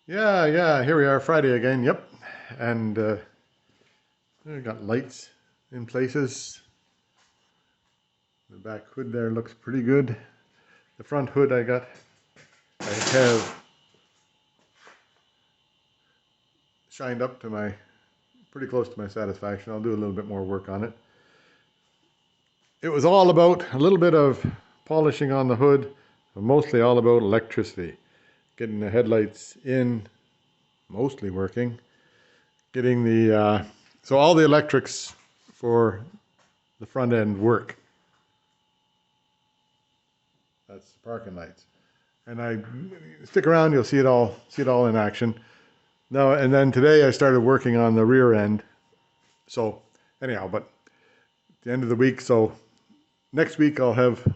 Yeah, here we are, Friday again, yep. And we got lights in places. The back hood there looks pretty good. The front hood I have shined up to pretty close to my satisfaction. I'll do a little bit more work on it. It was all about a little bit of polishing on the hood, but mostly all about electricity. Getting the headlights in, mostly working. Getting so all the electrics for the front end work. That's the parking lights. And I stick around, you'll see it all in action. No, and then today I started working on the rear end. So anyhow, but at the end of the week, so next week I'll have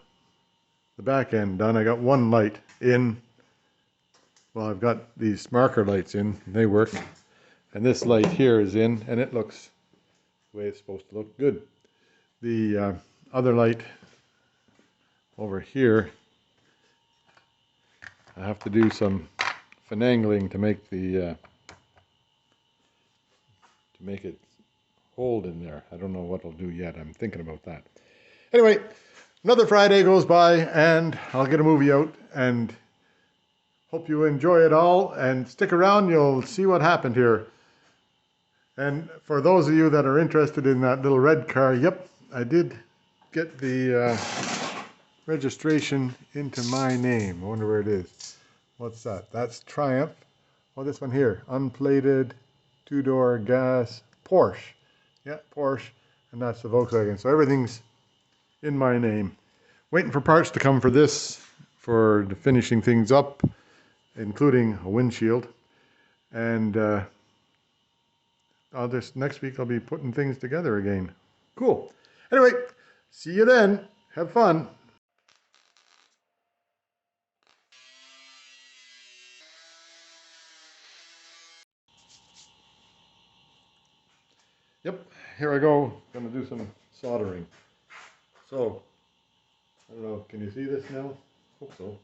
the back end done. I got one light in. Well, I've got these marker lights in, they work. And this light here is in, and it looks the way it's supposed to look, good. The other light over here, I have to do some finagling to make it hold in there. I don't know what I'll do yet. I'm thinking about that. Anyway, another Friday goes by and I'll get a movie out, and hope you enjoy it all and stick around. You'll see what happened here. And for those of you that are interested in that little red car, yep, I did get the registration into my name. I wonder where it is. What's that? That's Triumph. Oh, this one here, unplated, two-door gas, Porsche. Yeah, Porsche, and that's the Volkswagen. So everything's in my name. Waiting for parts to come for this, for finishing things up, including a windshield. And next week I'll be putting things together again. Cool. Anyway, see you then. Have fun. Yep, here I go. Gonna do some soldering. So, I don't know, can you see this now? Hope so.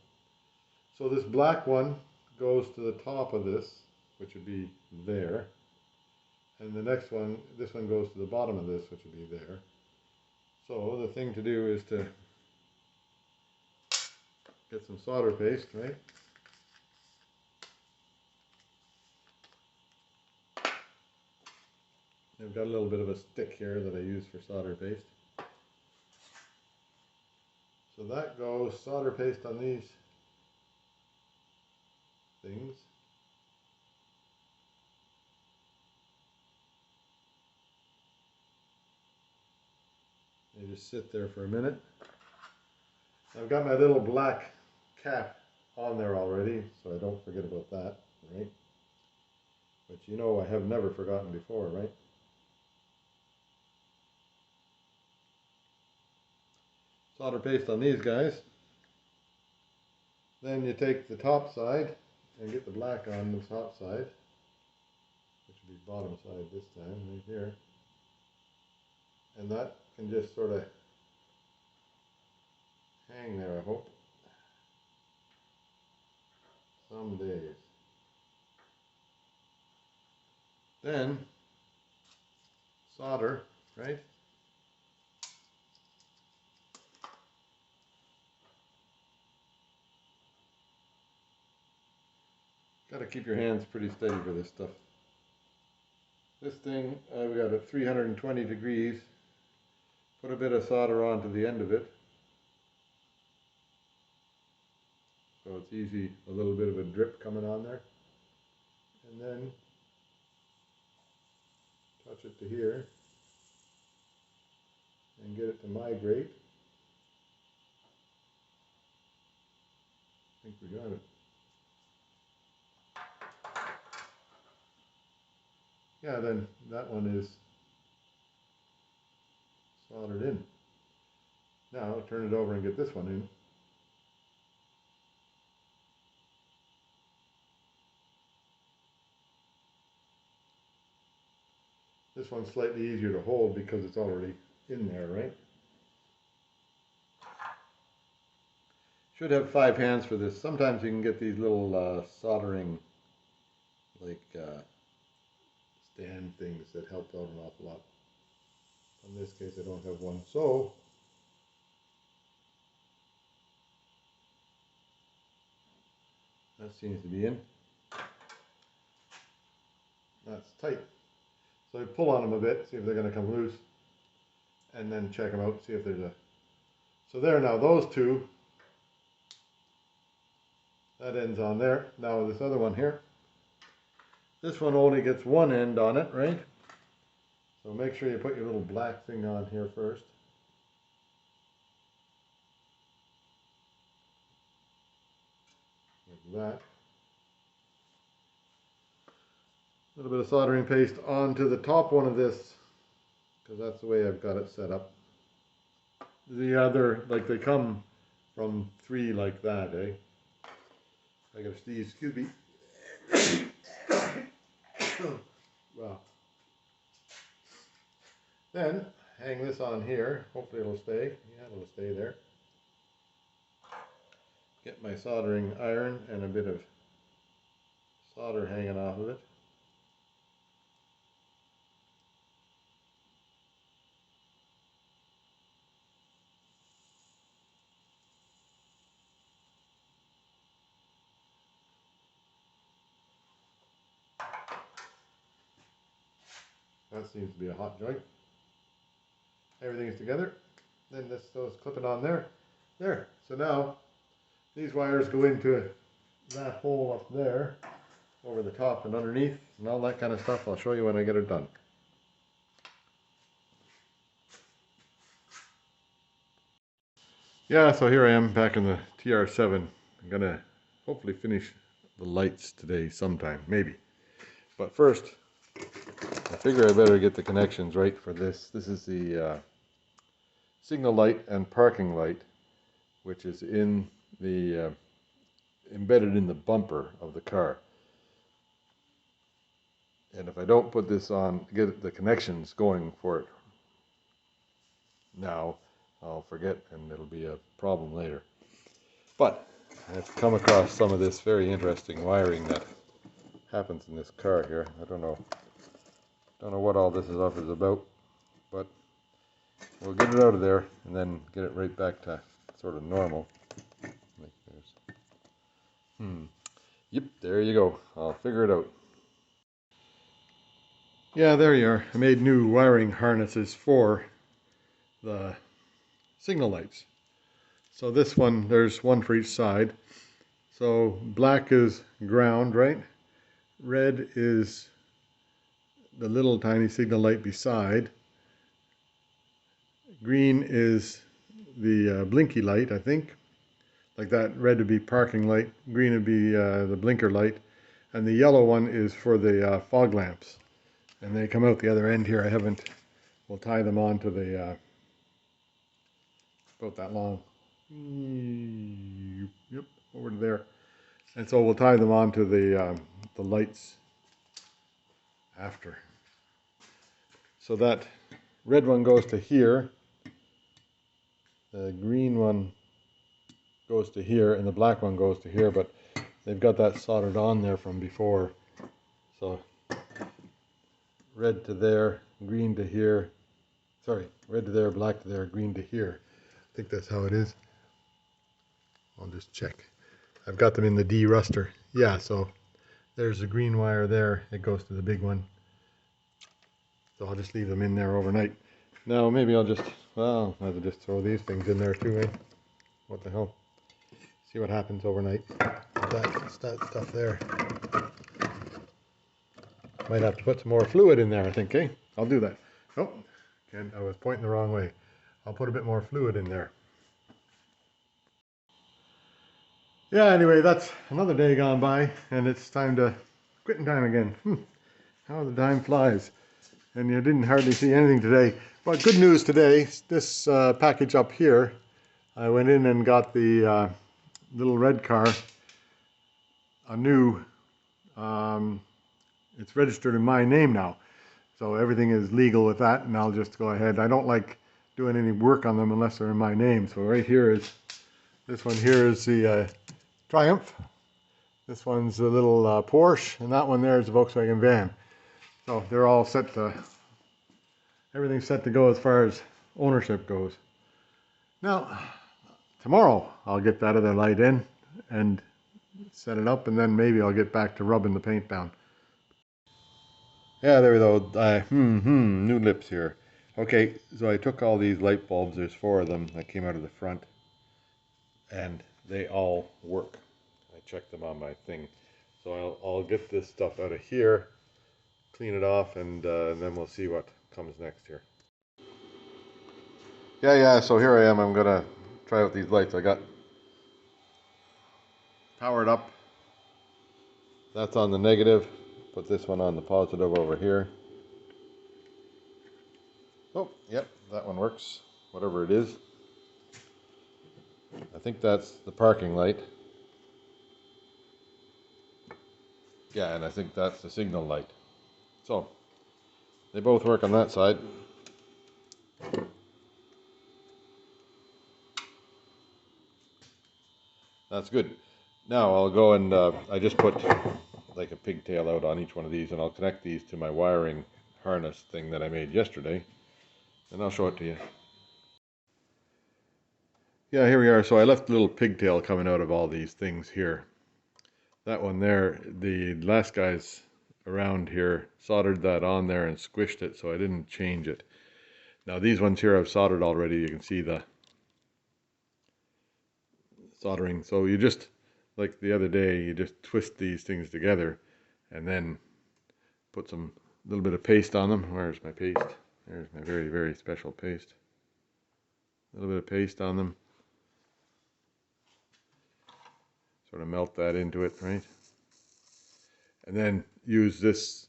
So this black one goes to the top of this, which would be there. And the next one, this one goes to the bottom of this, which would be there. So the thing to do is to get some solder paste, right? I've got a little bit of a stick here that I use for solder paste. So that goes solder paste on these things. They just sit there for a minute. I've got my little black cap on there already, so I don't forget about that, right? But you know I have never forgotten before, right? Solder paste on these guys. Then you take the top side and get the black on the top side, which would be bottom side this time, right here. And that can just sort of hang there, I hope. Some days. Then solder, right? Got to keep your hands pretty steady for this stuff. This thing, we got it 320 degrees. Put a bit of solder onto the end of it, so it's easy, a little bit of a drip coming on there. And then touch it to here and get it to migrate. I think we got it. Yeah, then that one is soldered in. Now turn it over and get this one in. This one's slightly easier to hold because it's already in there, right? Should have 5 hands for this. Sometimes you can get these little soldering like stand things that helped out an awful lot. In this case, I don't have one, so that seems to be in. That's tight. So I pull on them a bit, see if they're going to come loose, and then check them out, see if there's a... So there now, those two, that ends on there. Now this other one here, this one only gets one end on it, right? So make sure you put your little black thing on here first. Like that. A little bit of soldering paste onto the top one of this, because that's the way I've got it set up. The other, like they come from 3 like that, eh? I gotta sneeze, excuse me. Wow. Then hang this on here. Hopefully it'll stay. Yeah, it'll stay there. Get my soldering iron and a bit of solder hanging off of it. That seems to be a hot joint. Everything is together. Then this goes clipping on there. There. So now these wires go into that hole up there, over the top and underneath, and all that kind of stuff. I'll show you when I get it done. Yeah, so here I am back in the TR7. I'm gonna hopefully finish the lights today sometime, maybe. But first, I figure I better get the connections right for this. This is the signal light and parking light, which is in the embedded in the bumper of the car. And if I don't put this on, get the connections going for it now, I'll forget and it'll be a problem later. But I've come across some of this very interesting wiring that happens in this car here. I don't know what all this stuff is about, but we'll get it out of there and then get it right back to sort of normal. Yep, there you go. I'll figure it out. Yeah, there you are. I made new wiring harnesses for the signal lights. So this one, there's one for each side. So black is ground, right? Red is the little tiny signal light beside. Green is the blinky light, I think. Like that, red would be parking light, green would be the blinker light, and the yellow one is for the fog lamps. And they come out the other end here. We'll tie them on to the, about that long. Yep, over to there. And so we'll tie them onto the lights after. So that red one goes to here, the green one goes to here, and the black one goes to here, but they've got that soldered on there from before. So red to there, green to here. Sorry, red to there, black to there, green to here. I think that's how it is. I'll just check. I've got them in the de-ruster. Yeah, so there's the green wire there. It goes to the big one. So I'll just leave them in there overnight. Now maybe I'll just, well, I might just throw these things in there too, eh? What the hell? See what happens overnight. That stuff there. Might have to put some more fluid in there, I think, eh? I'll do that. Oh, again, I was pointing the wrong way. I'll put a bit more fluid in there. Yeah, anyway, that's another day gone by, and it's time to quitting time again. How the time flies. And you didn't hardly see anything today. But good news today, this package up here, I went in and got the little red car, a new, it's registered in my name now. So everything is legal with that, and I'll just go ahead. I don't like doing any work on them unless they're in my name. So right here is, this one here is the Triumph. This one's a little Porsche, and that one there is a Volkswagen van. So they're all set to, everything's set to go as far as ownership goes. Now, tomorrow I'll get that other light in and set it up, and then maybe I'll get back to rubbing the paint down. Yeah, there we go. New lips here. Okay, so I took all these light bulbs, there's 4 of them that came out of the front, and they all work. I checked them on my thing. So I'll get this stuff out of here, clean it off, and then we'll see what comes next here. Yeah, so here I am. I'm gonna try out these lights. I got powered up. That's on the negative. Put this one on the positive over here. Oh, yep, that one works, whatever it is. I think that's the parking light. Yeah, and I think that's the signal light. So, they both work on that side. That's good. Now I'll go and I just put like a pigtail out on each one of these, and I'll connect these to my wiring harness thing that I made yesterday, and I'll show it to you. Yeah, here we are. So I left a little pigtail coming out of all these things here. That one there, the last guys around here soldered that on there and squished it, so I didn't change it. Now these ones here I've soldered already. You can see the soldering. So you just, like the other day, you just twist these things together and then put some little bit of paste on them. Where's my paste? There's my very, very special paste. A little bit of paste on them. Sort of melt that into it, right? And then use this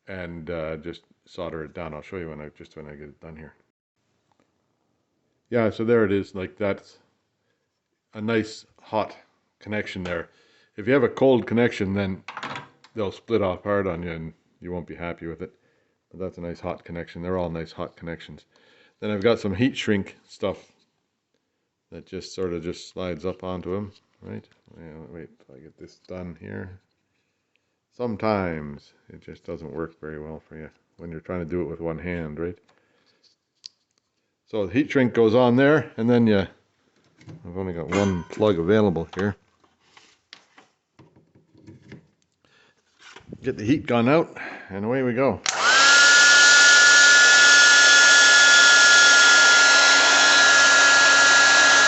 and just solder it down. I'll show you when I get it done here. Yeah, so there it is. Like, that's a nice hot connection there. If you have a cold connection, then they'll split off hard on you and you won't be happy with it. But that's a nice hot connection. They're all nice hot connections. Then I've got some heat shrink stuff that just sort of just slides up onto them, right? Wait till I get this done here. Sometimes it just doesn't work very well for you when you're trying to do it with one hand, right? So the heat shrink goes on there, and then I've only got one plug available here. Get the heat gun out, and away we go.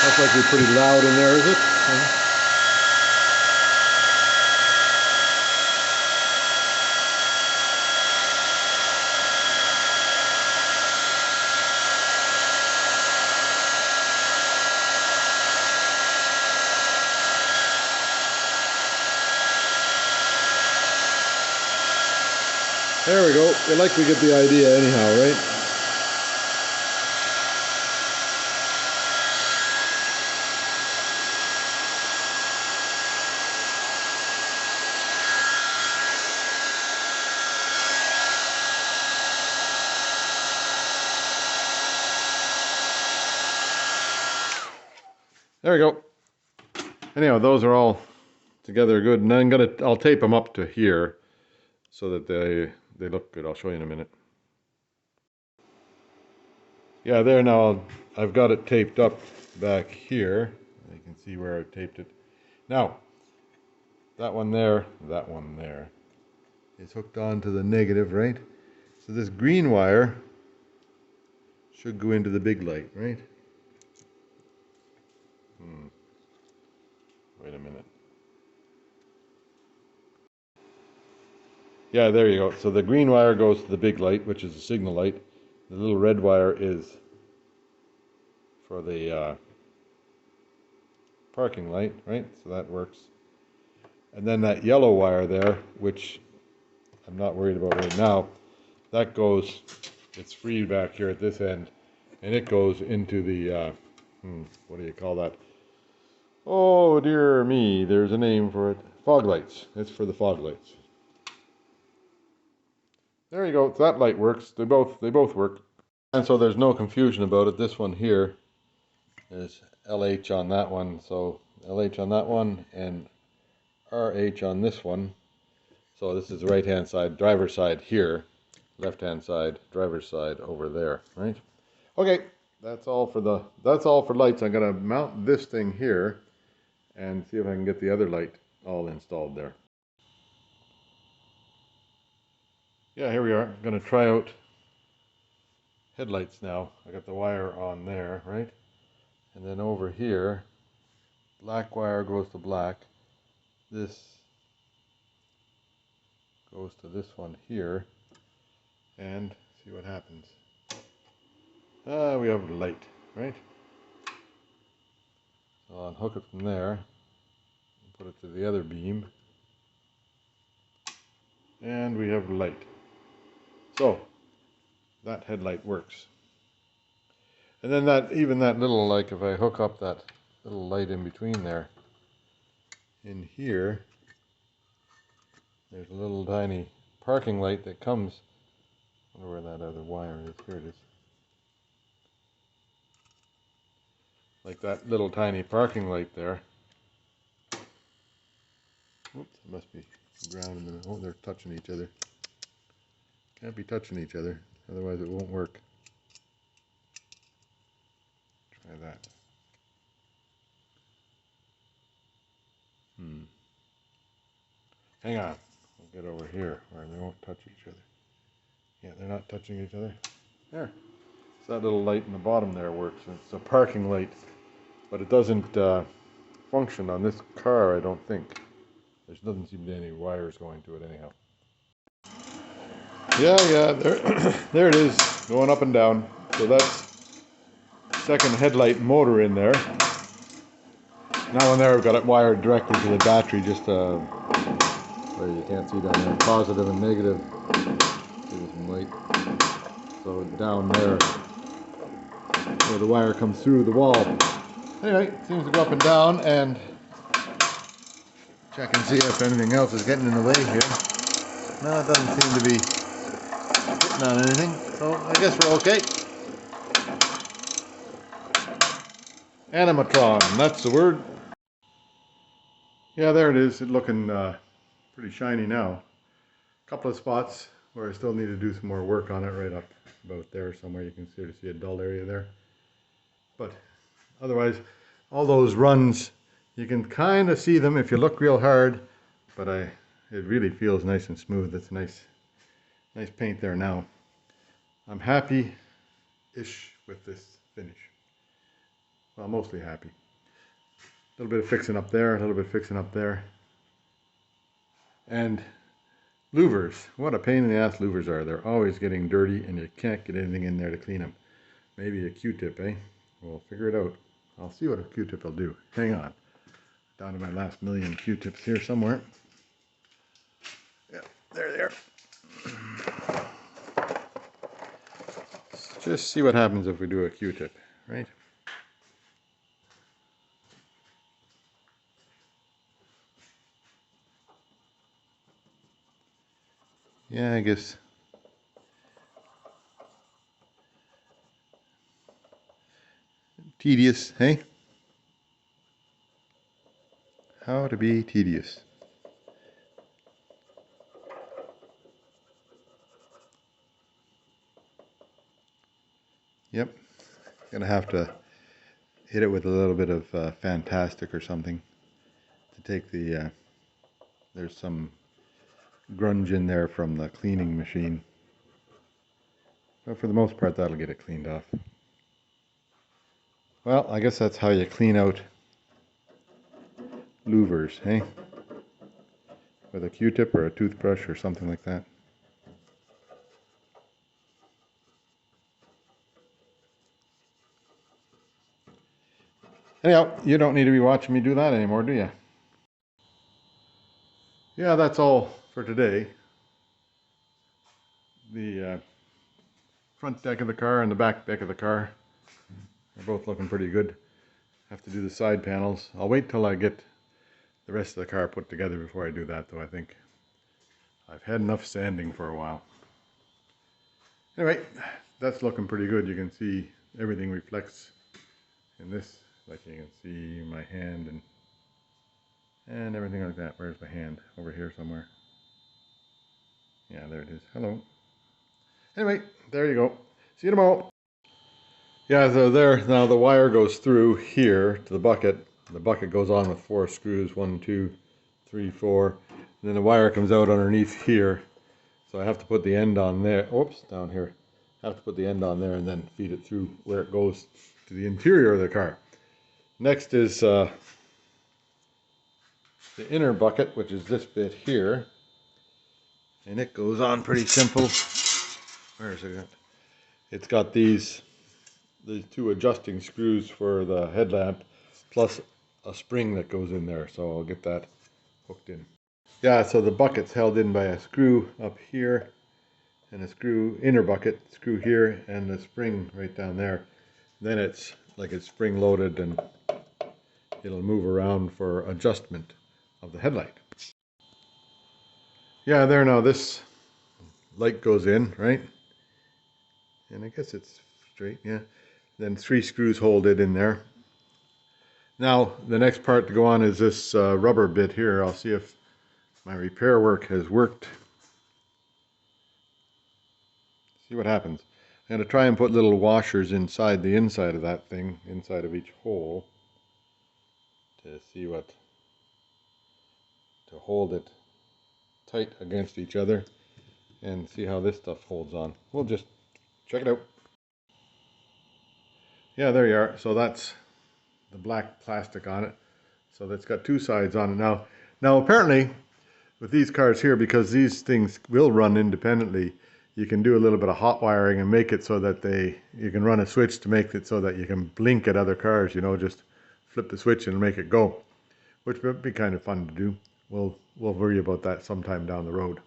That's likely pretty loud in there, is it? There we go. You likely get the idea anyhow, right? There we go. Anyhow, those are all together good, and then I'll tape them up to here so that they look good. I'll show you in a minute. Yeah, there now. I've got it taped up back here. You can see where I've taped it. Now, that one there is hooked on to the negative, right? So this green wire should go into the big light, right? Wait a minute. Yeah, there you go. So the green wire goes to the big light, which is the signal light. The little red wire is for the parking light, right? So that works. And then that yellow wire there, which I'm not worried about right now, that goes, it's free back here at this end, and it goes into the, what do you call that? Oh dear me, there's a name for it. Fog lights. It's for the fog lights. There you go. So that light works. They both work. And so there's no confusion about it. This one here is LH on that one. So LH on that one and RH on this one. So this is the right hand side, driver's side here, left hand side, driver's side over there, right? Okay, that's all for lights. I'm gonna mount this thing here and see if I can get the other light all installed there. Yeah, here we are. I'm gonna try out headlights now. I got the wire on there, right? And then over here, black wire goes to black. This goes to this one here. And see what happens. We have light, right? So I'll unhook it from there and put it to the other beam. And we have light. So that headlight works. And then even that little, like if I hook up that little light in between there, in here, there's a little tiny parking light that comes. I wonder where that other wire is. Here it is. Like that little tiny parking light there. Oops, it must be ground in the middle. Oh, they're touching each other. Can't be touching each other, otherwise it won't work. Try that. Hang on. We'll get over here where they won't touch each other. Yeah, they're not touching each other. There. So that little light in the bottom there works. It's a parking light, but it doesn't function on this car, I don't think. There doesn't seem to be any wires going to it anyhow. Yeah, there, there it is, going up and down. So that's second headlight motor in there. Now in there I've got it wired directly to the battery, just where you can't see down there, positive and negative. Give it some light. So down there, where the wire comes through the wall. Anyway, it seems to go up and down, and check and see if anything else is getting in the way here. No, it doesn't seem to be hitting on anything, so I guess we're okay. Animatron, that's the word. Yeah, there it is. It's looking pretty shiny now. A couple of spots where I still need to do some more work on it, right up about there somewhere. You can sort of see a dull area there. But otherwise, all those runs, you can kind of see them if you look real hard, but it really feels nice and smooth. It's nice paint there now. I'm happy-ish with this finish. Well, mostly happy. A little bit of fixing up there, a little bit of fixing up there. And louvers. What a pain in the ass louvers are. They're always getting dirty and you can't get anything in there to clean them. Maybe a Q-tip, eh? We'll figure it out. I'll see what a Q-tip will do. Hang on. Down to my last million Q-tips here somewhere. Yeah, there they are. Let's just see what happens if we do a Q-tip, right? Yeah, I guess. Tedious, hey? How to be tedious. Yep. Gonna have to hit it with a little bit of Fantastic or something to take the, there's some grunge in there from the cleaning machine. But for the most part, that'll get it cleaned off. Well, I guess that's how you clean out louvers, hey? With a Q-tip or a toothbrush or something like that. Anyhow, you don't need to be watching me do that anymore, do you? Yeah, that's all for today. The front deck of the car and the back deck of the car are both looking pretty good. Have to do the side panels. I'll wait till I get the rest of the car put together before I do that, though. I think I've had enough sanding for a while. Anyway, that's looking pretty good. You can see everything reflects in this. Like you can see my hand and and everything like that. Where's the hand? Over here somewhere. Yeah, there it is. Hello. Anyway, there you go. See you tomorrow. Yeah, so there, now the wire goes through here to the bucket. The bucket goes on with 4 screws, 1, 2, 3, 4. And then the wire comes out underneath here. So I have to put the end on there. Oops, down here. I have to put the end on there and then feed it through where it goes to the interior of the car. Next is the inner bucket, which is this bit here. And it goes on pretty simple. Where is it? It's got these 2 adjusting screws for the headlamp, plus a spring that goes in there. So I'll get that hooked in. Yeah, so the bucket's held in by a screw up here, and a screw, inner bucket, screw here, and the spring right down there. Then it's like it's spring loaded and it'll move around for adjustment of the headlight. Yeah, there now, this light goes in, right? And I guess it's straight, yeah. Then 3 screws hold it in there. Now, the next part to go on is this rubber bit here. I'll see if my repair work has worked. See what happens. I'm going to try and put little washers inside the inside of that thing, inside of each hole, to see what, to hold it tight against each other and see how this stuff holds on. We'll just check it out. Yeah, there you are. So that's the black plastic on it. So that's got 2 sides on it. Now apparently with these cars here, because these things will run independently, you can do a little bit of hot wiring and make it so that you can run a switch to make it so that you can blink at other cars, you know, just flip the switch and make it go, which would be kind of fun to do. We'll worry about that sometime down the road.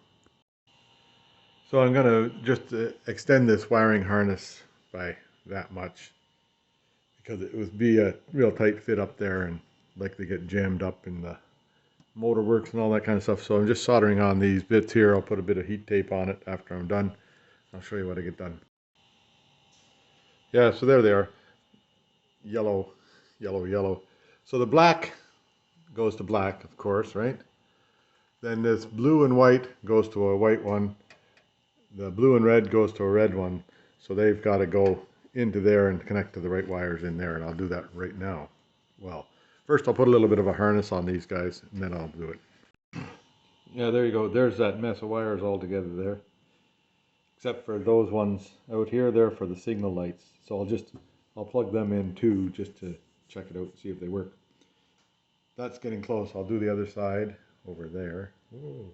So I'm going to just extend this wiring harness by that much, because it would be a real tight fit up there and likely get jammed up in the motor works and all that kind of stuff. So I'm just soldering on these bits here. I'll put a bit of heat tape on it after I'm done. I'll show you what I get done. Yeah, so there they are. Yellow, yellow, yellow. So the black goes to black, of course, right? Then this blue and white goes to a white one. The blue and red goes to a red one. So they've got to go into there and connect to the right wires in there, and I'll do that right now. Well, first I'll put a little bit of a harness on these guys, and then I'll do it. Yeah, there you go. There's that mess of wires all together there. Except for those ones out here, they're for the signal lights. So I'll plug them in too, just to check it out and see if they work. That's getting close. I'll do the other side over there. Ooh.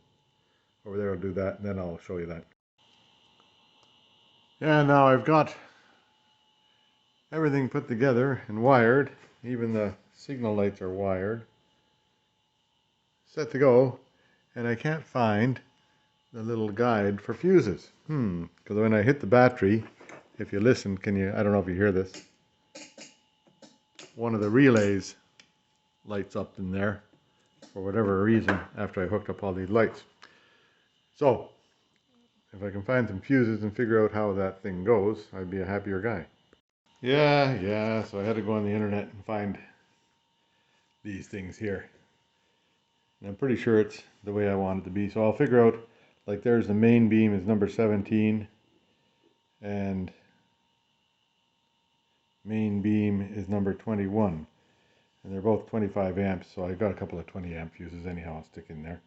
Over there I'll do that, and then I'll show you that. Yeah, now I've got everything put together and wired. Even the signal lights are wired. Set to go, and I can't find the little guide for fuses. Because when I hit the battery, if you listen, I don't know if you hear this, one of the relays lights up in there for whatever reason after I hooked up all these lights. So, if I can find some fuses and figure out how that thing goes, I'd be a happier guy. Yeah, so I had to go on the internet and find these things here. And I'm pretty sure it's the way I want it to be. So I'll figure out, like there's the main beam is number 17, and main beam is number 21. And they're both 25 amps, so I've got a couple of 20 amp fuses anyhow I'll stick in there.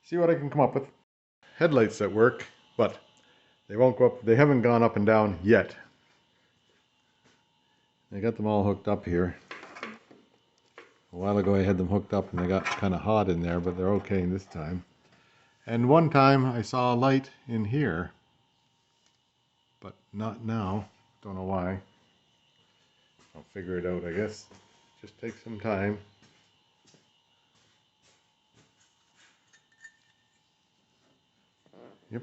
See what I can come up with. Headlights that work, but they won't go up, they haven't gone up and down yet. I got them all hooked up here. A while ago I had them hooked up and they got kind of hot in there, but they're okay this time. And one time I saw a light in here, but not now. Don't know why. I'll figure it out, I guess. Just take some time. Yep.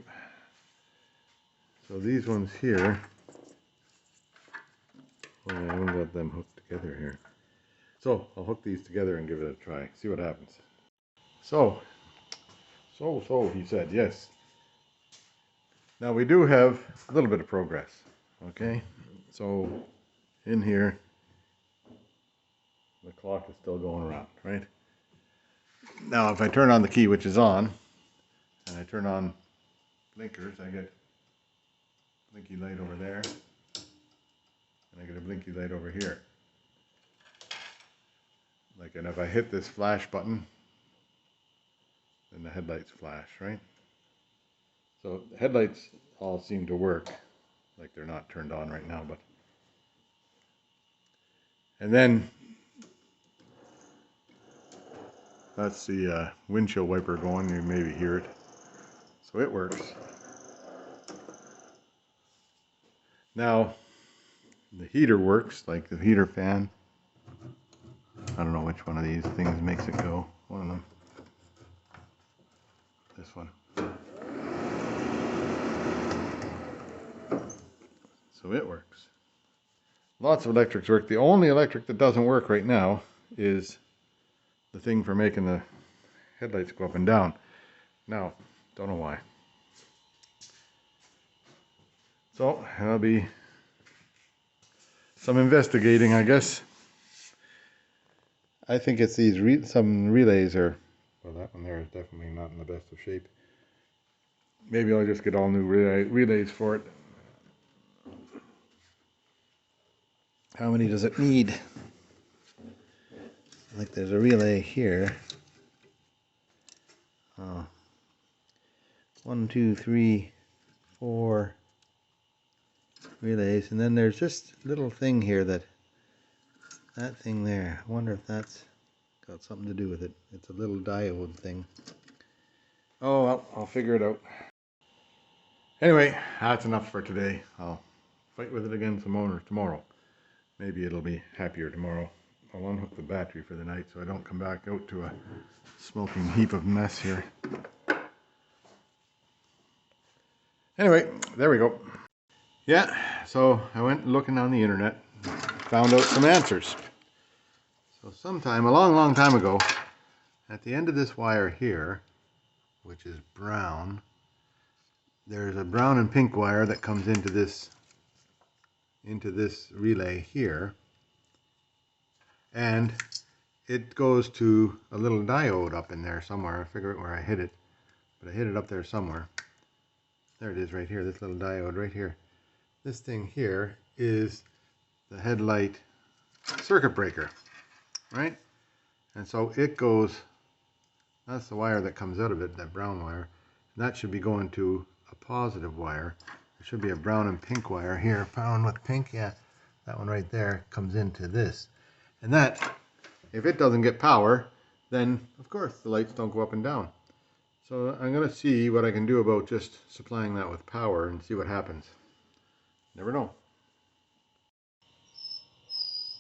So these ones here, oh, I haven't got them hooked together here. So I'll hook these together and give it a try. See what happens. So he said, yes. Now we do have a little bit of progress. Okay. So in here, the clock is still going around, right? Now if I turn on the key, which is on, and I turn on blinkers, I get blinky light over there, and I get a blinky light over here. Like, and if I hit this flash button, then the headlights flash, right? So the headlights all seem to work, like they're not turned on right now, but. And then that's the windshield wiper going, you maybe hear it. So it works. Now, the heater works, like the heater fan. I don't know which one of these things makes it go. One of them. This one. So it works. Lots of electrics work. The only electric that doesn't work right now is the thing for making the headlights go up and down. Now, don't know why. So, that'll be some investigating, I guess. I think it's these some relays are, well, that one there is definitely not in the best of shape. Maybe I'll just get all new relays for it. How many does it need? Like there's a relay here. Oh. 1, 2, 3, 4 relays, and then there's this little thing here that thing there. I wonder if that's got something to do with it. It's a little diode thing. Oh well, I'll figure it out. Anyway, that's enough for today. I'll fight with it again some more tomorrow. Maybe it'll be happier tomorrow. I'll unhook the battery for the night so I don't come back out to a smoking heap of mess here. Anyway, there we go. Yeah, so I went looking on the internet, found out some answers. So sometime, a long, long time ago, at the end of this wire here, which is brown, there's a brown and pink wire that comes into this relay here, and it goes to a little diode up in there somewhere. I figure out where I hid it, but I hid it up there somewhere. There it is right here, this little diode right here. This thing here is the headlight circuit breaker, right? And so it goes, that's the wire that comes out of it, that brown wire. And that should be going to a positive wire. There should be a brown and pink wire here, found with pink, yeah. That one right there comes into this. And that, if it doesn't get power, then of course the lights don't go up and down. So I'm going to see what I can do about just supplying that with power and see what happens. Never know.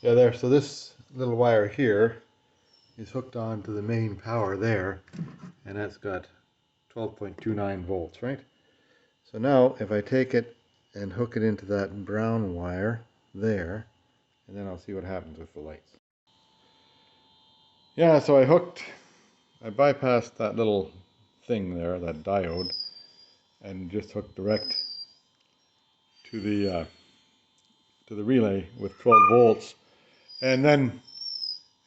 Yeah, there, so this little wire here is hooked on to the main power there, and that's got 12.29 volts, right? So now if I take it and hook it into that brown wire there, and then I'll see what happens with the lights. Yeah, so I bypassed that little thing there, that diode, and just hooked direct to the relay with 12 volts, and then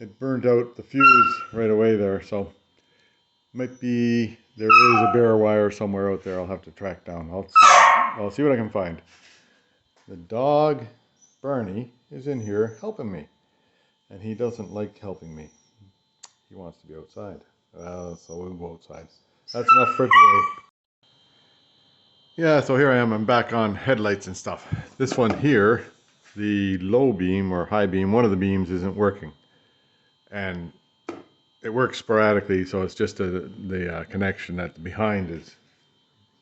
it burned out the fuse right away there. So might be there is a bare wire somewhere out there I'll have to track down. I'll see what I can find. The dog Barney is in here helping me, and he doesn't like helping me. He wants to be outside. So we'll go outside. That's enough for today. Yeah, so here I am. I'm back on headlights and stuff. This one here, the low beam or high beam, one of the beams isn't working. And it works sporadically, so it's just the connection at behind is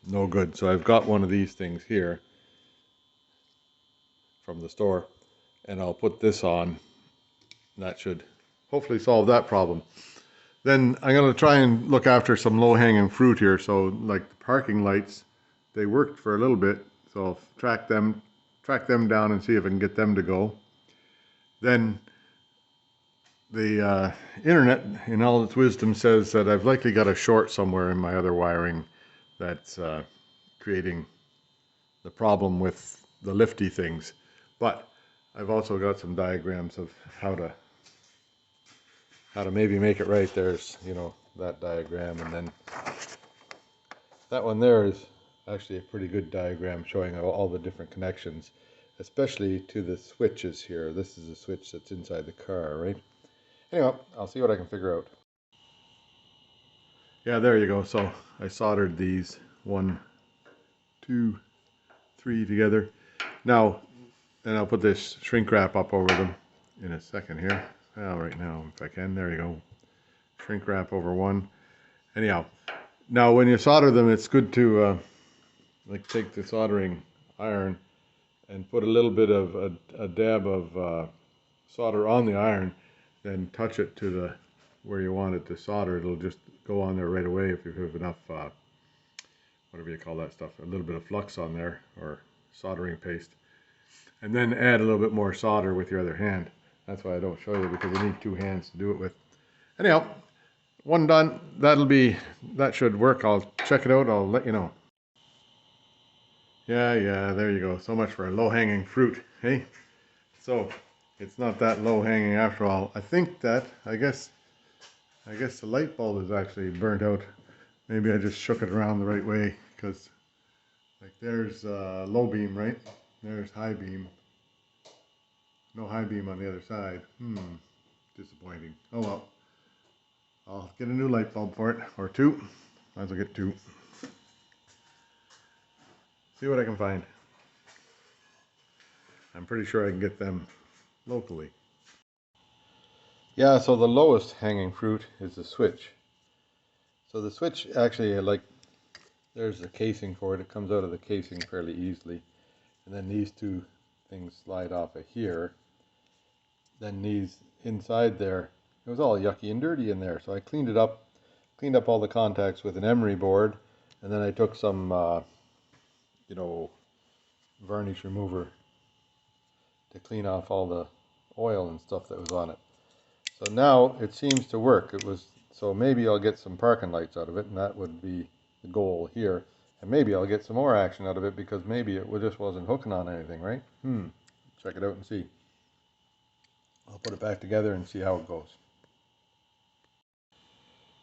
no good. So I've got one of these things here from the store, and I'll put this on. That should hopefully solve that problem. Then I'm going to try and look after some low-hanging fruit here. So like the parking lights, they worked for a little bit, so I'll track them down and see if I can get them to go. Then the internet, in all its wisdom, says that I've likely got a short somewhere in my other wiring that's creating the problem with the lifty things. But I've also got some diagrams of how to maybe make it right. There's, you know, that diagram, and then that one there is actually a pretty good diagram showing all the different connections, especially to the switches here. This is a switch that's inside the car, right? Anyway, I'll see what I can figure out. Yeah, there you go. So I soldered these 1, 2, 3 together. Now, and I'll put this shrink wrap up over them in a second here. Well, right now, if I can, there you go. Shrink wrap over one. Anyhow, now when you solder them, it's good to like take the soldering iron and put a little bit of a dab of solder on the iron, then touch it to the where you want it to solder. It'll just go on there right away if you have enough, whatever you call that stuff, a little bit of flux on there, or soldering paste. And then add a little bit more solder with your other hand. That's why I don't show you, because you need 2 hands to do it with. Anyhow, one done. That should work. I'll check it out. I'll let you know. Yeah, there you go. So much for low-hanging fruit, hey? So, it's not that low-hanging after all. I think that, I guess the light bulb is actually burnt out. Maybe I just shook it around the right way, because like there's low beam, right? There's high beam. No high beam on the other side. Disappointing. Oh well. I'll get a new light bulb for it, or 2. Might as well get 2. See what I can find. I'm pretty sure I can get them locally. Yeah, so the lowest hanging fruit is the switch. So the switch actually, like, there's the casing for it. It comes out of the casing fairly easily. And then these 2 things slide off of here. Then these inside there, it was all yucky and dirty in there. So I cleaned up all the contacts with an emery board. And then I took some, varnish remover to clean off all the oil and stuff that was on it. So now it seems to work. So maybe I'll get some parking lights out of it, and that would be the goal here. And maybe I'll get some more action out of it, because maybe it just wasn't hooking on anything, right? Check it out and see. I'll put it back together and see how it goes.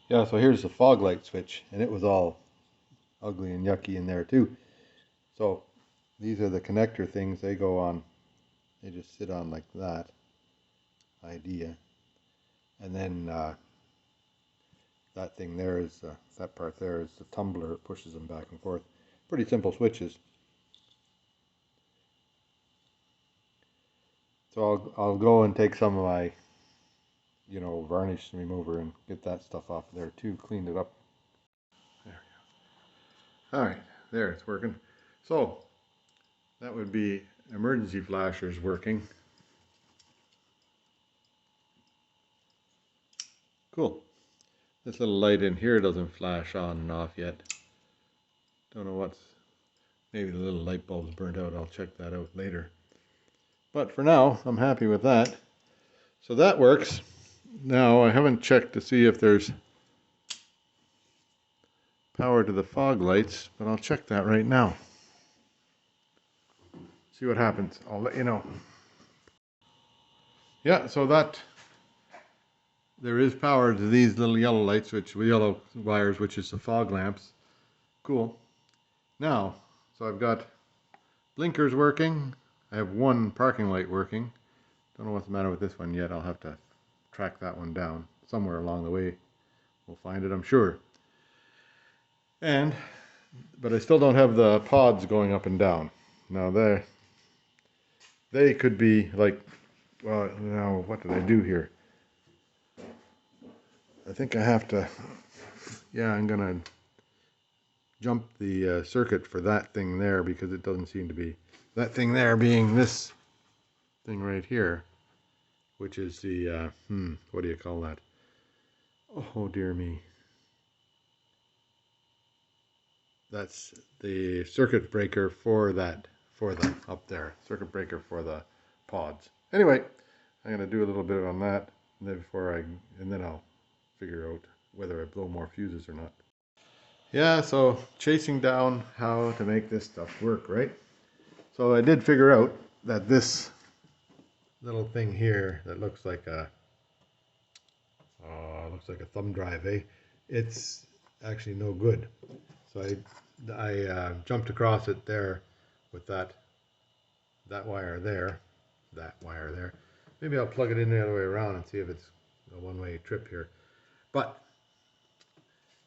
Yeah, so here's the fog light switch, and it was all ugly and yucky in there too. So these are the connector things. They go on, they just sit on like that idea. And then that thing there is, that part there is the tumbler. It pushes them back and forth. Pretty simple switches. So I'll go and take some of my, varnish remover and get that stuff off there too. Cleaned it up. There we go. All right, there, it's working. So that would be emergency flashers working. Cool. This little light in here doesn't flash on and off yet. Don't know maybe the little light bulb's burnt out. I'll check that out later. But for now, I'm happy with that. So that works. Now, I haven't checked to see if there's power to the fog lights, but I'll check that right now. See what happens. I'll let you know. Yeah, so there is power to these little yellow lights, yellow wires, which is the fog lamps. Cool. Now, so I've got blinkers working. I have 1 parking light working. Don't know what's the matter with this one yet. I'll have to track that one down somewhere along the way. We'll find it, I'm sure. But I still don't have the pods going up and down. Now they could be like, well, now what did I do here? I think I have to, I'm gonna jump the circuit for that thing there, because it doesn't seem to be, that thing there being this thing right here, which is the, what do you call that? Oh dear me. That's the circuit breaker for the up there, circuit breaker for the pods. Anyway, I'm going to do a little bit on that, and then I'll figure out whether I blow more fuses or not. Yeah, so chasing down how to make this stuff work, right? So I did figure out that this little thing here that looks like a thumb drive, it's actually no good. So I jumped across it there with that wire there, Maybe I'll plug it in the other way around and see if it's a one-way trip here. But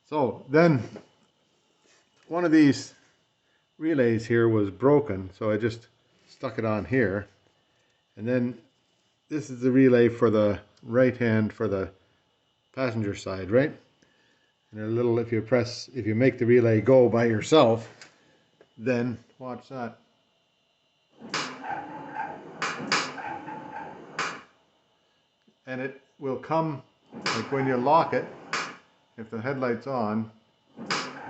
so then one of these relays here was broken, so I just stuck it on here, and then this is the relay for the right hand for the passenger side, right? And a little, if you make the relay go by yourself, then watch that. And it will come, like when you lock it, if the headlight's on,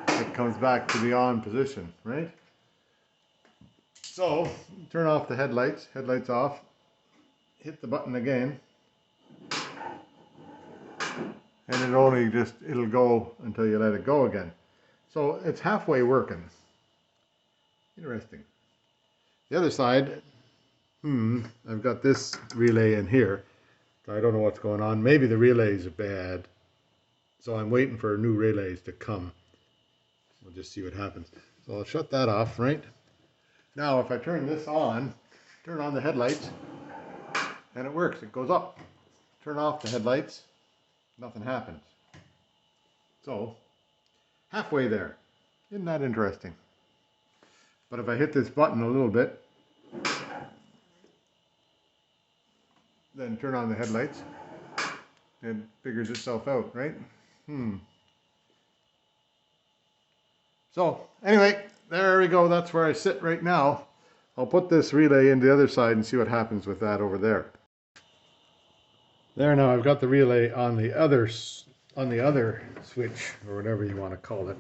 it comes back to the on position, right? So, turn off the headlights off, hit the button again, and it'll go until you let it go again. So it's halfway working. Interesting. The other side, I've got this relay in here. So I don't know what's going on. Maybe the relays are bad. So I'm waiting for new relays to come. We'll just see what happens. So I'll shut that off, right? Now if I turn this on, turn on the headlights, and it works, it goes up. Turn off the headlights, nothing happens. So, halfway there. Isn't that interesting? But if I hit this button a little bit, then turn on the headlights, it figures itself out, right? So, anyway, there we go. That's where I sit right now. I'll put this relay into the other side and see what happens with that over there. There now, I've got the relay on the other switch, or whatever you want to call it,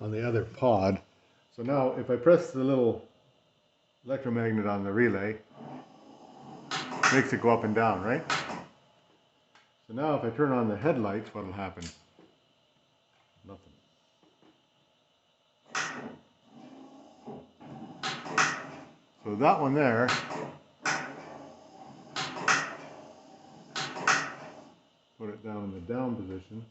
on the other pod. So now, if I press the little electromagnet on the relay, it makes it go up and down, right? So now if I turn on the headlights, what will happen? Nothing. So that one there, put it down in the down position.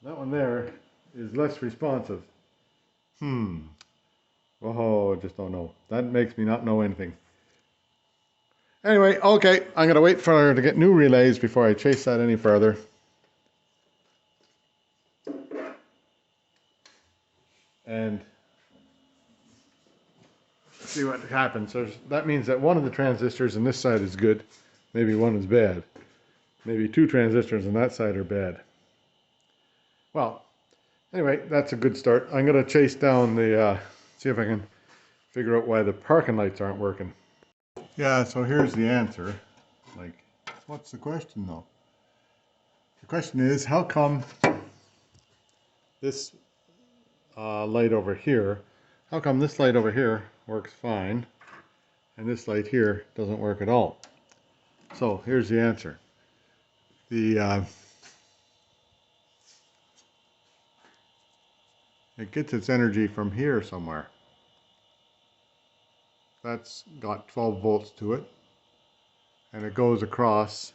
That one there is less responsive. Oh, I just don't know. That makes me not know anything. Anyway, okay, I'm going to wait for her to get new relays before I chase that any further. And see what happens. So that means that one of the transistors on this side is good. Maybe one is bad. Maybe two transistors on that side are bad. Well, anyway, that's a good start. I'm going to chase down the, see if I can figure out why the parking lights aren't working. Yeah, so here's the answer. Like, what's the question though? The question is, how come this light over here, how come this light over here works fine and this light here doesn't work at all? So here's the answer. It gets its energy from here somewhere. That's got 12 volts to it, and it goes across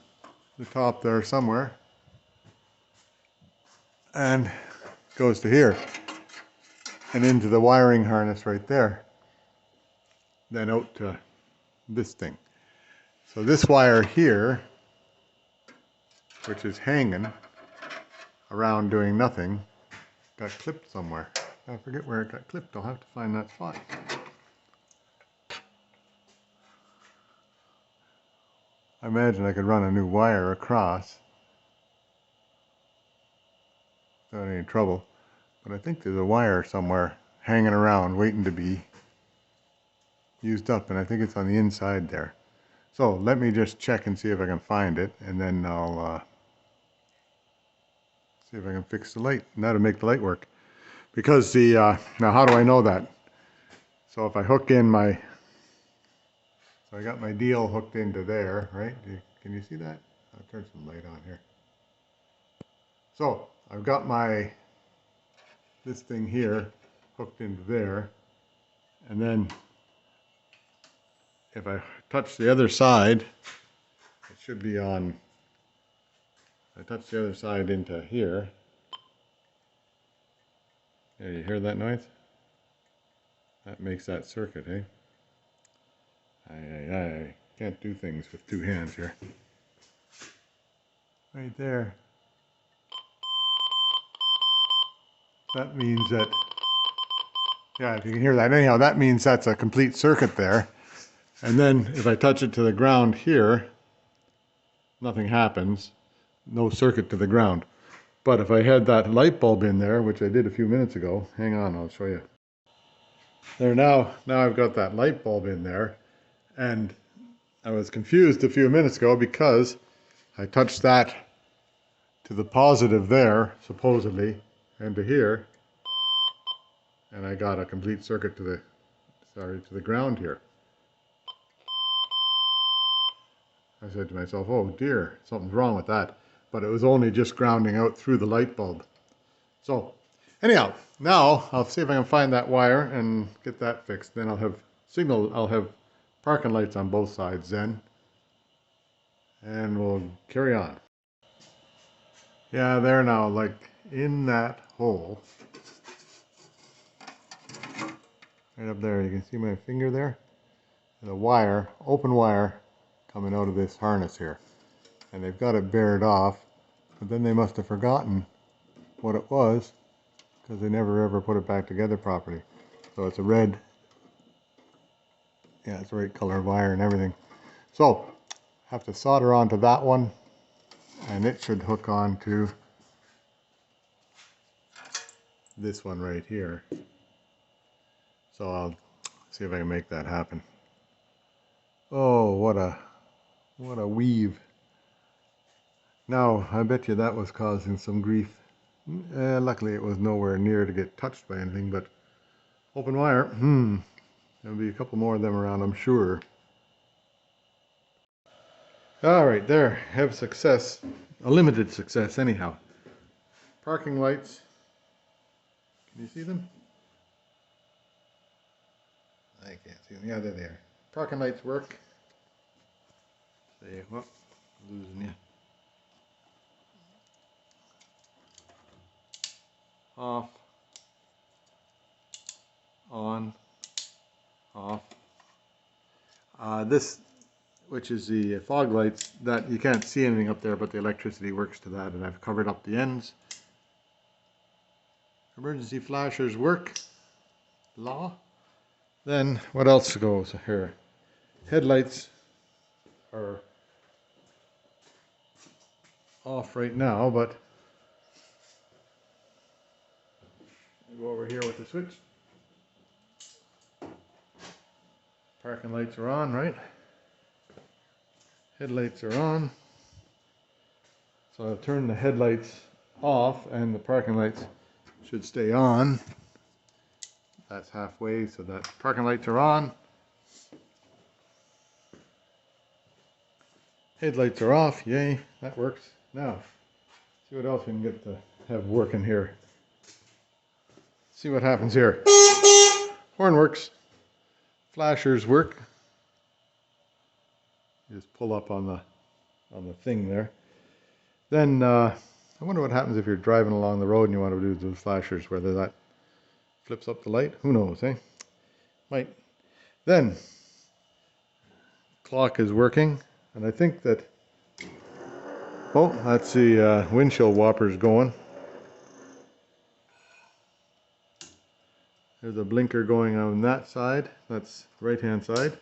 the top there somewhere and goes to here and into the wiring harness right there, then out to this thing. So this wire here, which is hanging around doing nothing, got clipped somewhere. I forget where it got clipped. I'll have to find that spot. I imagine I could run a new wire across without any trouble, but I think there's a wire somewhere hanging around waiting to be used up, and I think it's on the inside there. So let me just check and see if I can find it, and then I'll see if I can fix the light, and that'll make the light work. Because the, now how do I know that? So if I hook in my, so I got my deal hooked into there, right? Can you see that? I'll turn some light on here. So I've got this thing here hooked into there, and then if I touch the other side, it should be on I touch the other side into here. Yeah, you hear that noise? That makes that circuit, eh? I can't do things with two hands here. Right there. That means that, yeah, if you can hear that. Anyhow, that means that's a complete circuit there. And then if I touch it to the ground here, nothing happens. No circuit to the ground. But if I had that light bulb in there, which I did a few minutes ago, hang on, I'll show you. There now I've got that light bulb in there, and I was confused a few minutes ago because I touched that to the positive there, supposedly, and to here, and I got a complete circuit to the ground here. I said to myself, oh dear, something's wrong with that. But it was only just grounding out through the light bulb. So anyhow, now I'll see if I can find that wire and get that fixed. Then I'll have parking lights on both sides then. And we'll carry on. Yeah, there now, like in that hole. Right up there, you can see my finger there. And a wire, open wire, coming out of this harness here. And they've got it bared off, but then they must have forgotten what it was because they never ever put it back together properly. So it's a red, yeah, it's the right color wire and everything. So have to solder onto that one, and it should hook on to this one right here. So I'll see if I can make that happen. Oh, what a weave. Now, I bet you that was causing some grief. Luckily, it was nowhere near to get touched by anything, but open wire, there'll be a couple more of them around, I'm sure. All right, there, have success, a limited success anyhow. Parking lights, can you see them? I can't see them, yeah, there they are. Parking lights work. Say, well, losing you. Off, on, off. This, which is the fog lights, that you can't see anything up there, but the electricity works to that, and I've covered up the ends. Emergency flashers work. Law. Then what else goes here? Headlights are off right now, but go over here with the switch. Parking lights are on, right? Headlights are on. So I'll turn the headlights off and the parking lights should stay on. That's halfway, so that parking lights are on. Headlights are off, yay, that works. Now, see what else we can get to have working here. See what happens here. Horn works. Flashers work. You just pull up on the thing there. Then I wonder what happens if you're driving along the road and you want to do those flashers, whether that flips up the light. Who knows, eh? Might. Then clock is working, and I think that, oh, that's the windshield wipers going. There's a blinker going on that side, that's right hand side.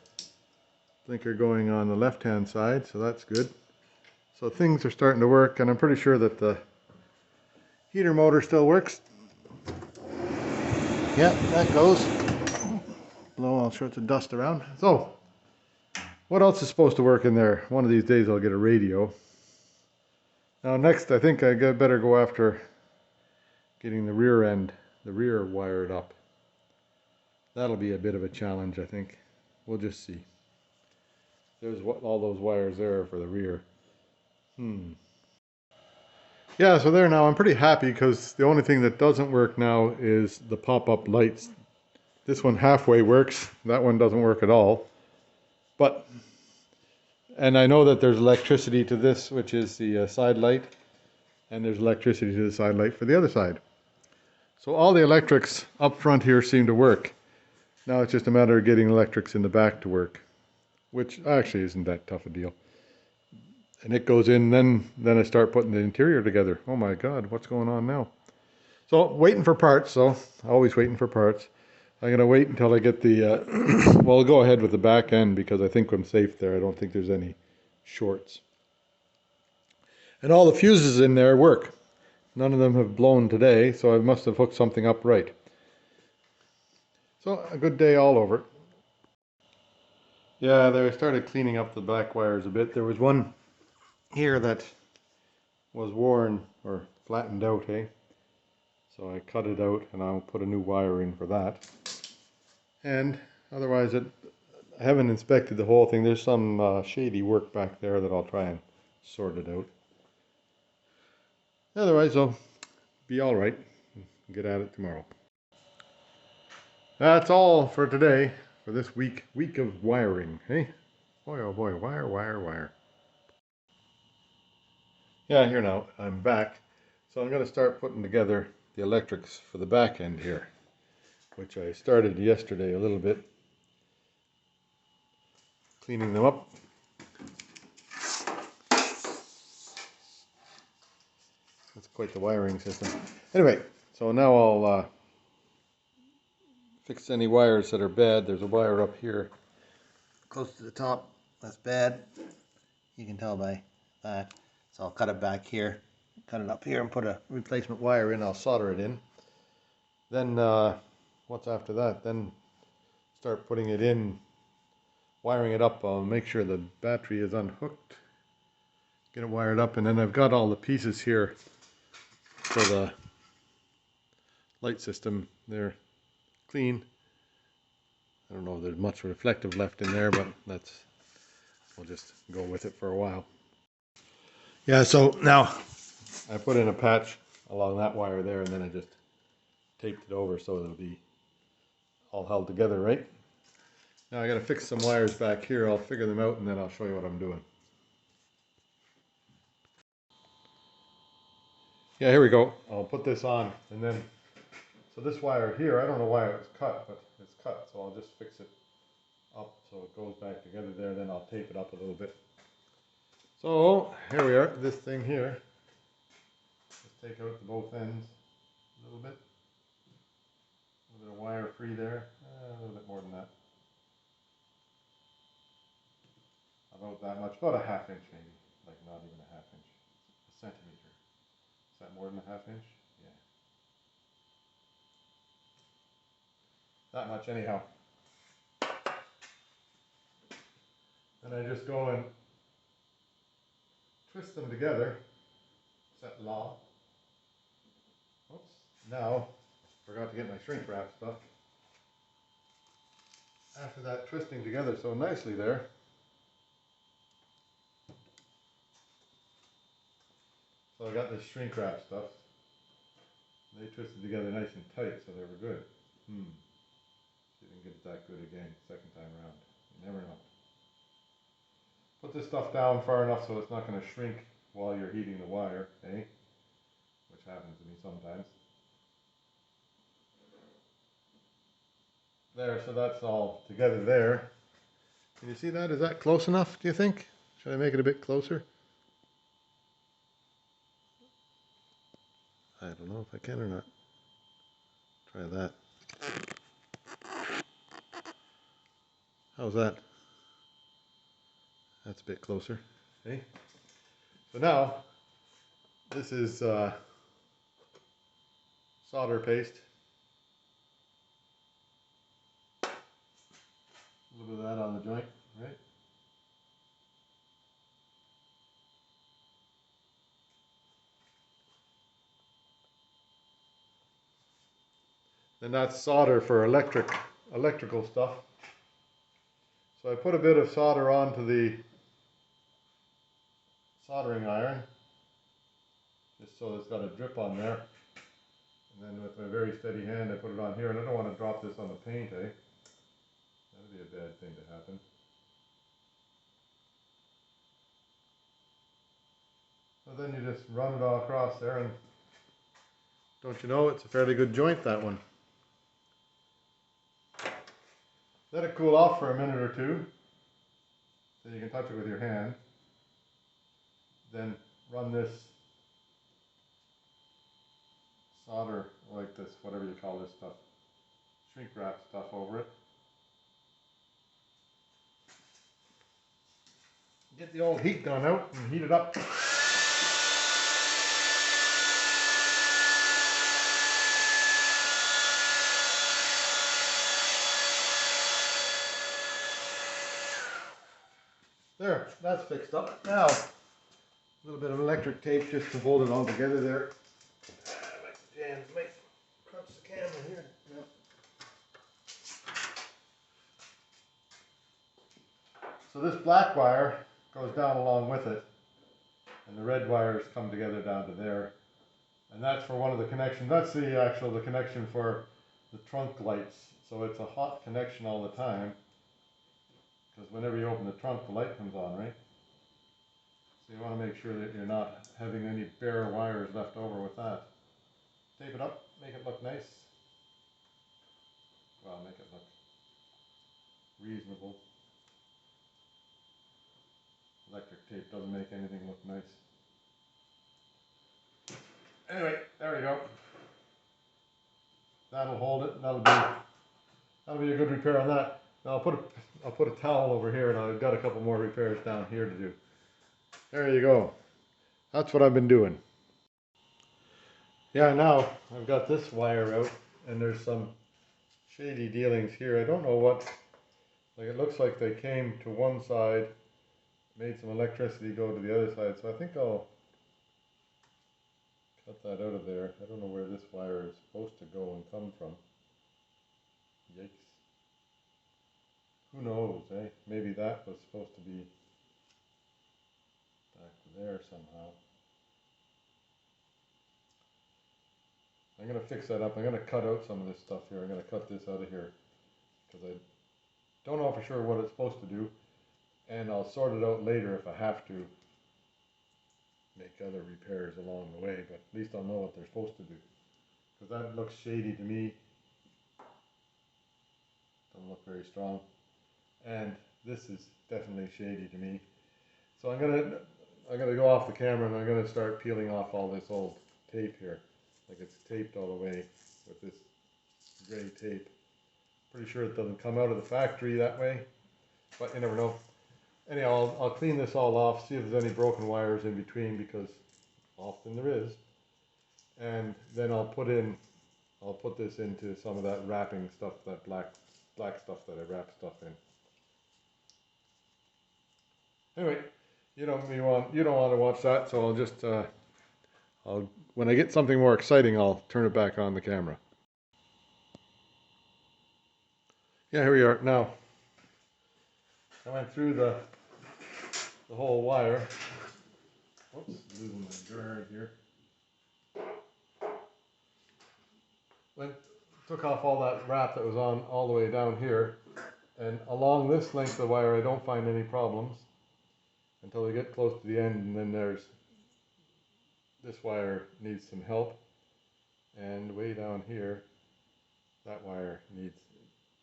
Blinker going on the left hand side, so that's good. So things are starting to work, and I'm pretty sure that the heater motor still works. Yeah, that goes. Blow all sorts of dust around. So, what else is supposed to work in there? One of these days I'll get a radio. Now next I think I better go after getting the rear end, the rear wired up. That'll be a bit of a challenge, I think. We'll just see. There's all those wires there for the rear. Yeah, so there now, I'm pretty happy because the only thing that doesn't work now is the pop-up lights. This one halfway works, that one doesn't work at all. But, and I know that there's electricity to this, which is the side light. and there's electricity to the side light for the other side. So all the electrics up front here seem to work. Now it's just a matter of getting electrics in the back to work, which actually isn't that tough a deal. And it goes in, then I start putting the interior together. Oh my God, what's going on now? So waiting for parts, so always waiting for parts. I'm going to wait until I get the, well, I'll go ahead with the back end because I think I'm safe there. I don't think there's any shorts. And all the fuses in there work. None of them have blown today, so I must have hooked something up right. So a good day all over. Yeah, I started cleaning up the black wires a bit. There was one here that was worn or flattened out, eh? So I cut it out and I'll put a new wire in for that. And otherwise, I haven't inspected the whole thing. There's some shady work back there that I'll try and sort it out. Otherwise, I'll be all right. Get at it tomorrow. That's all for today, for this week of wiring, hey? Boy, oh boy, wire, wire, wire. Yeah, here now, I'm back. So I'm going to start putting together the electrics for the back end here, which I started yesterday a little bit, cleaning them up. That's quite the wiring system. Anyway, so now I'll fix any wires that are bad. There's a wire up here close to the top that's bad. You can tell by that. So I'll cut it back here, cut it up here and put a replacement wire in. I'll solder it in. Then what's after that? Then start putting it in, wiring it up. I'll make sure the battery is unhooked, get it wired up, and then I've got all the pieces here for the light system. They're clean. I don't know if there's much reflective left in there, but we'll just go with it for a while. Yeah, so now I put in a patch along that wire there, and then I just taped it over so it'll be all held together, right? Now I got to fix some wires back here. I'll figure them out and then I'll show you what I'm doing. Yeah, here we go. I'll put this on, and then, so this wire here, I don't know why it was cut, but it's cut, so I'll just fix it up so it goes back together there, then I'll tape it up a little bit. So here we are, this thing here. Just take out the both ends a little bit. A little bit of wire free there, a little bit more than that. About that much, about a ½ inch maybe, like not even a ½ inch, a centimeter. Is that more than a ½ inch? Yeah. That much anyhow. And I just go and twist them together, set law. Oops, now, forgot to get my shrink wrap stuff. After that twisting together so nicely there, so I got this shrink wrap stuff. They twisted together nice and tight, so they were good. See if we can get it that good again, second time around. You never know. Put this stuff down far enough so it's not going to shrink while you're heating the wire, eh? Which happens to me sometimes. There, so that's all together there. Can you see that? Is that close enough, do you think? Should I make it a bit closer? I don't know if I can or not. Try that. How's that? That's a bit closer. Okay. So now, this is solder paste. A little bit of that on the joint, right? And that's solder for electrical stuff. So I put a bit of solder onto the soldering iron, just so it's got a drip on there. And then with my very steady hand I put it on here, and I don't want to drop this on the paint, eh? That'd be a bad thing to happen. So then you just run it all across there, and don't you know, it's a fairly good joint, that one. Let it cool off for a minute or two, so you can touch it with your hand. Then run this solder, like this, whatever you call this stuff, shrink wrap stuff over it. Get the old heat gun out and heat it up. There, that's fixed up. Now, a little bit of electric tape just to hold it all together there. I like the jams, might crunch the camera here. Yep. So this black wire goes down along with it, and the red wires come together down to there. And that's for one of the connections. That's the connection for the trunk lights. So it's a hot connection all the time, because whenever you open the trunk, the light comes on, right? So you want to make sure that you're not having any bare wires left over with that. Tape it up, make it look nice. Well, make it look reasonable. Electric tape doesn't make anything look nice. Anyway, there we go. That'll hold it. That'll be a good repair on that. Now I'll put a towel over here, and I've got a couple more repairs down here to do. There you go. That's what I've been doing. Yeah, now I've got this wire out, and there's some shady dealings here. I don't know what, like it looks like they came to one side, made some electricity go to the other side, so I think I'll cut that out of there. I don't know where this wire is supposed to go and come from. Yikes. Who knows, eh? Maybe that was supposed to be back there somehow. I'm going to fix that up. I'm going to cut out some of this stuff here. I'm going to cut this out of here, because I don't know for sure what it's supposed to do, and I'll sort it out later if I have to make other repairs along the way, but at least I'll know what they're supposed to do, because that looks shady to me. Doesn't look very strong, and this is definitely shady to me. So I'm gonna go off the camera, and I'm gonna start peeling off all this old tape here. Like it's taped all the way with this gray tape. Pretty sure it doesn't come out of the factory that way, but you never know. Anyhow, I'll clean this all off, see if there's any broken wires in between, because often there is. And then I'll put this into some of that wrapping stuff, that black stuff that I wrap stuff in. Anyway, you don't want to watch that, so I'll just when I get something more exciting, I'll turn it back on the camera. Yeah, here we are now. I went through the whole wire. Oops, losing my guard here. Took off all that wrap that was on all the way down here, and along this length of the wire I don't find any problems until we get close to the end, and then there's this wire needs some help, and way down here that wire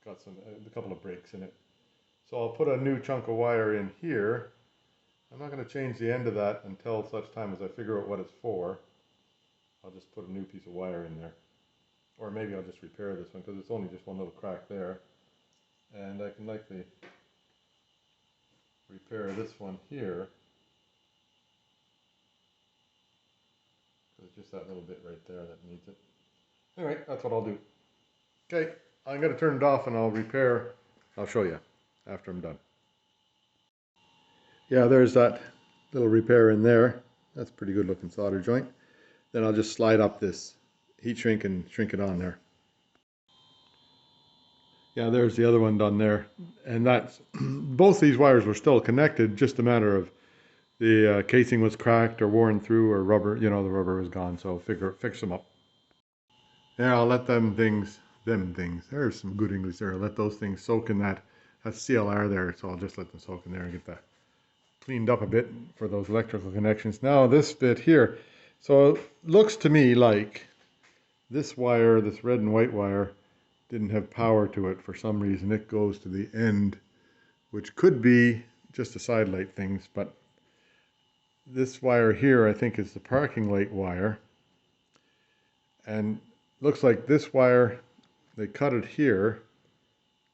got a couple of breaks in it. So I'll put a new chunk of wire in here. I'm not going to change the end of that until such time as I figure out what it's for. I'll just put a new piece of wire in there. Or maybe I'll just repair this one, because it's only just one little crack there. And I can likely repair this one here. It's just that little bit right there that needs it. Anyway, that's what I'll do. Okay, I'm going to turn it off and I'll show you after I'm done. Yeah, there's that little repair in there. That's a pretty good looking solder joint. Then I'll just slide up this heat shrink and shrink it on there. Yeah, there's the other one done there. And that's, both these wires were still connected, just a matter of the casing was cracked or worn through, or rubber, the rubber was gone, so fix them up. Yeah, I'll let them things, there's some good English there. I'll let those things soak in that CLR there, so I'll just let them soak in there and get that cleaned up a bit for those electrical connections. Now this bit here, so it looks to me like this wire, this red and white wire, didn't have power to it for some reason. It goes to the end, which could be just a side light things, but this wire here I think is the parking light wire, and looks like this wire, they cut it here,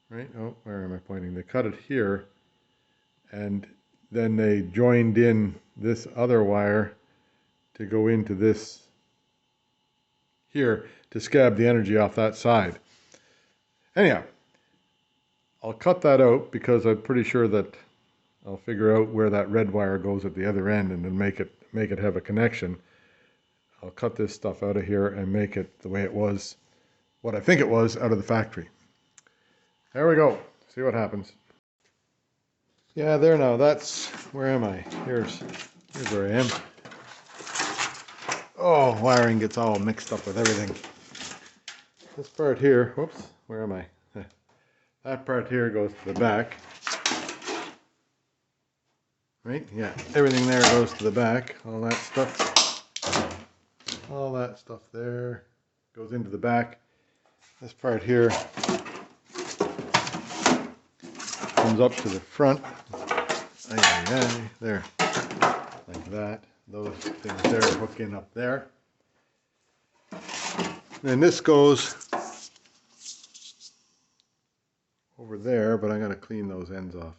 right? Oh, where am I pointing? They cut it here, and then they joined in this other wire to go into this here to scab the energy off that side. Anyhow, I'll cut that out because I'm pretty sure that I'll figure out where that red wire goes at the other end and then make it have a connection. I'll cut this stuff out of here and make it the way it was, what I think it was, out of the factory. There we go. See what happens. Yeah, there now. That's, where am I? Here's where I am. Oh, wiring gets all mixed up with everything. This part here, whoops, where am I? That part here goes to the back. Right? Yeah, everything there goes to the back. All that stuff there goes into the back. This part here comes up to the front. There, like that. Those things there hook in up there. And this goes over there, but I gotta clean those ends off.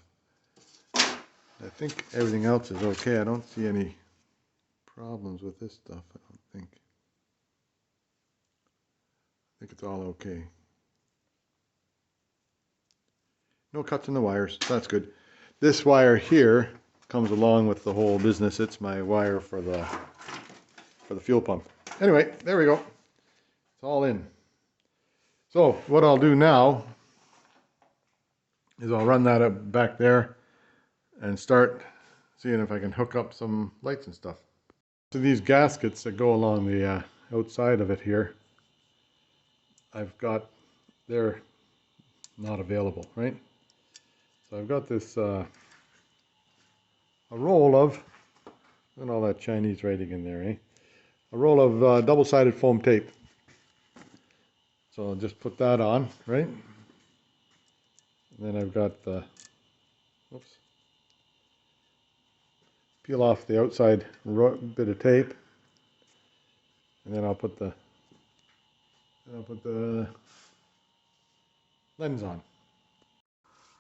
I think everything else is okay. I don't see any problems with this stuff, I don't think. I think it's all okay. No cuts in the wires, that's good. This wire here comes along with the whole business. It's my wire for the fuel pump. Anyway, there we go. It's all in. So what I'll do now is I'll run that up back there and start seeing if I can hook up some lights and stuff. So these gaskets that go along the outside of it here, they're not available, right? So I've got this a roll of, and all that Chinese writing in there, eh? A roll of double-sided foam tape. So I'll just put that on, right? And then I've got the, whoops, peel off the outside bit of tape, and then I'll put the lens on.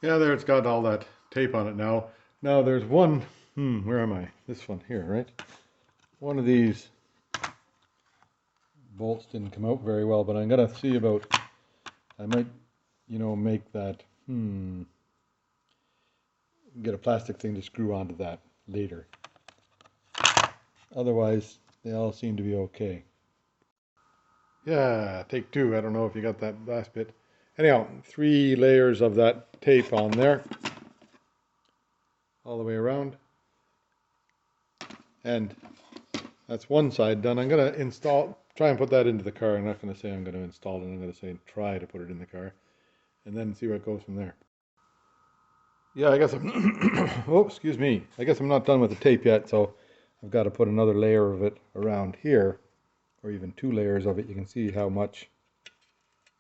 Yeah, there, it's got all that tape on it now. Now there's one, where am I? This one here, right? One of these bolts didn't come out very well, but I'm gonna see about, I might, make that, get a plastic thing to screw onto that later. Otherwise, they all seem to be okay. Yeah, take two. I don't know if you got that last bit. Anyhow, 3 layers of that tape on there, all the way around. And that's one side done. I'm going to try and put that into the car. I'm not going to say I'm going to install it. I'm going to say try to put it in the car, and then see what goes from there. Yeah, I guess oh, excuse me. I guess I'm not done with the tape yet, so I've got to put another layer of it around here, or even 2 layers of it. You can see how much.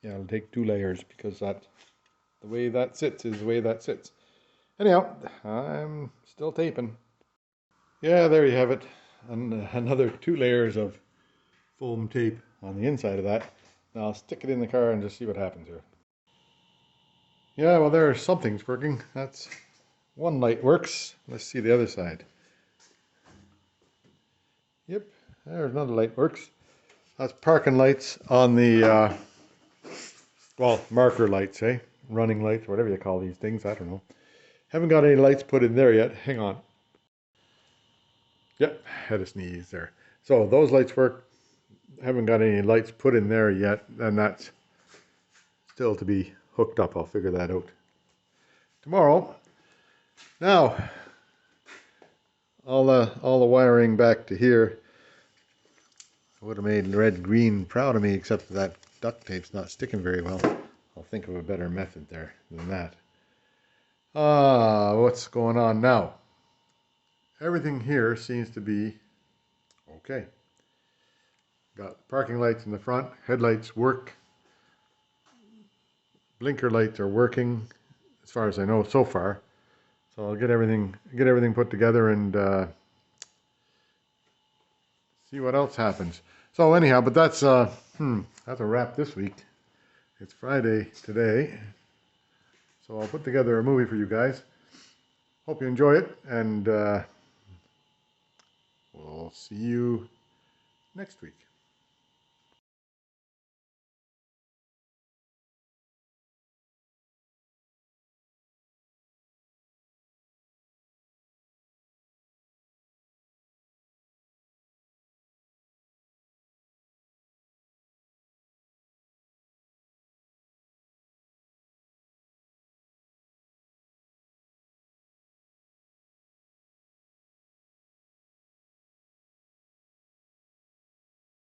Yeah, it'll take 2 layers because the way that sits is the way that sits. Anyhow, I'm still taping. Yeah, there you have it. And another 2 layers of foam tape on the inside of that. Now I'll stick it in the car and just see what happens here. Yeah, well, there's something's working. That's one light works. Let's see the other side. Yep, there's another light works. That's parking lights on the, well, marker lights, eh? Running lights, whatever you call these things, I don't know. Haven't got any lights put in there yet. Hang on. Yep, had a sneeze there. So those lights work. Haven't got any lights put in there yet, and that's still to be hooked up. I'll figure that out tomorrow. Now, all the wiring back to here. I would have made red green proud of me, except that duct tape's not sticking very well. I'll think of a better method there than that. What's going on now? everything here seems to be okay. Got parking lights in the front, headlights work, blinker lights are working, as far as I know so far. So I'll get everything put together and see what else happens. So anyhow, but that's a wrap this week. It's Friday today, so I'll put together a movie for you guys. Hope you enjoy it, and we'll see you next week.